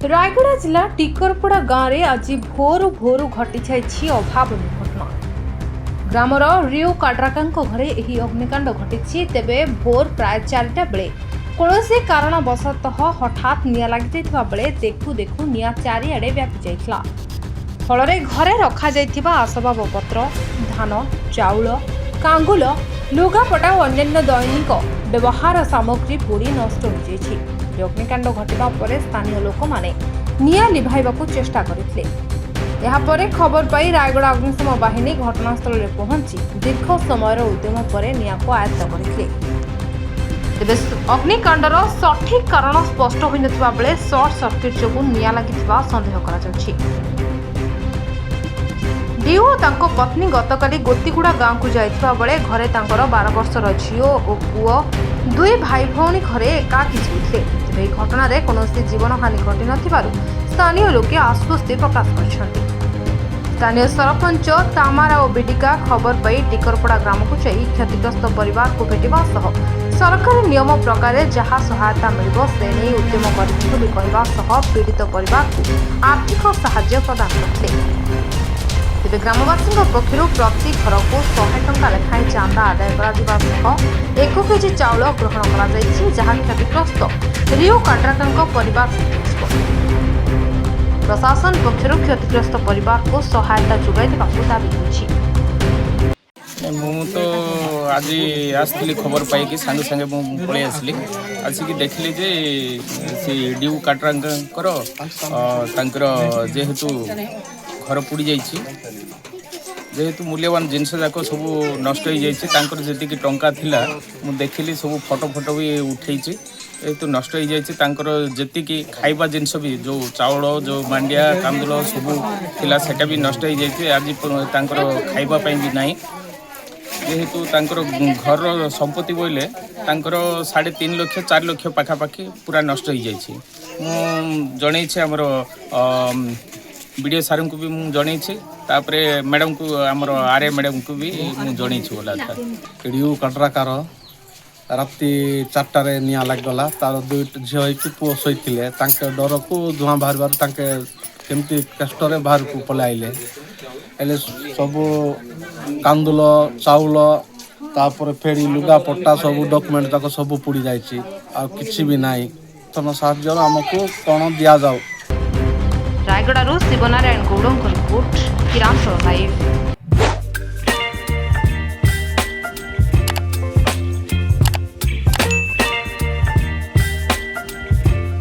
रायगड़ा जिला टिकरपड़ा गाँव में आज भोरु भोरु घटी जाइछि अभावनीय घटना। ग्रामर रियो काड्राका घरे यह अग्निकांड घटी तेबे भोर प्राय 4टा बेले कौनसी कारणवशतः हठात निया लगी बेले देखु देखु निया चारिआडे व्यापी जाइथिला। फल घरे रखा जाइथिबा आसबाबपत्र धान चाउल कांगुल लुगापटा और अन्य दैनिक व्यवहार सामग्री पोड़ी नष्ट हो जाइछि। अग्निकांड घटना पर स्थानीय लोक माने निया लिभाइबाकू चेष्टा करथिले। यहा परे खबर पाई रायगड़ अग्निशम बाहिनी घटनास्थल में पहुंची दीर्घ समय उद्यम पर निया को आयत्त करथिले। तेबे अग्निकांडर सठिक कारण स्पष्ट होई नथिबा बेले शॉर्ट सर्किट जोगु निया लागिथिबा संदेह करा जाउछि। डिओ तांको पत्नी गतकाली गोतीगुड़ा गाँव को जाइथिबा बेले घरे तांकर 12 वर्षर झियो और पुओ दुई भाई भौणी घरे एकाकी जाइथिले। तेबे एही घटना रे कोनोसी जीवन हानि घटि नथिबारु स्थानीय लोके आश्वस्ति प्रकाश करछन्ति। स्थानीय सरपंच तामारा और बिडिका खबर पाई टिकरपड़ा ग्राम को जाई क्षतिग्रस्त परिवार को भेटिबा सह सरकारी नियम प्रकार जहाँ सहायता मिलिबो से नै उद्यम करिथिलु बोली कहबा सह पीड़ित परिवार को आर्थिक सहायता प्रदान करथिले। तेबे ग्रामवासी पक्षर प्रति घर को 100 टंका लेखाएं चांदा आदाय कर 1 केजी चाउल ग्रहण कर जहाँ क्षतिग्रस्त रियो काड्राका परिवार को प्रशासन पक्षर क्षतिग्रस्त परिवार को सहायता जोगाई देबाकू दाबी होइछि। मु तो आज आसली खबर पाई सांगे सांगे पलि आसली आसिक देखली जे से डिउ काड्राकर जेहेतु घर पोड़ी जाइए जेहेतु मूल्यवान जिनस जाक सब नष्ट हो जाइए जी टंका थिला मु देखिली सब फोटो फोटो भी उठे जेहेतु नष्ट हो जाइए जी खाइबा जिनस भी जो चाउल जो मांडिया कांदुल सब थिला सेटा भी नष्ट हो जाइए आज खाइबा भी नहीं जेहेतु घर संपत्ति बोले 3.5 लाख 4 लाख पाखापाखि पूरा नष्ट हो जाइए। मुझे आमर वीडियो सार को भी मुझे तापरे मैडम को आमर आर्य मैडम को भी मुझे बोला था रियो काड्राकार राति 4टार निया लगगला तार 2 झील कि पुओ शोते डर को धूआं बाहर केमती कष्ट बाहर को पलाइले हेले सब कांदुल चाउल तापर फेरी लुगा पट्टा सब डॉक्यूमेंट तक सब पोड़ी जाइए आ किसी भी नाई तन साहाय्य आमको कौन दि जाऊ। रायगड़ारू शिवनारायण गौड़ रिपोर्ट किरांचल लाइव।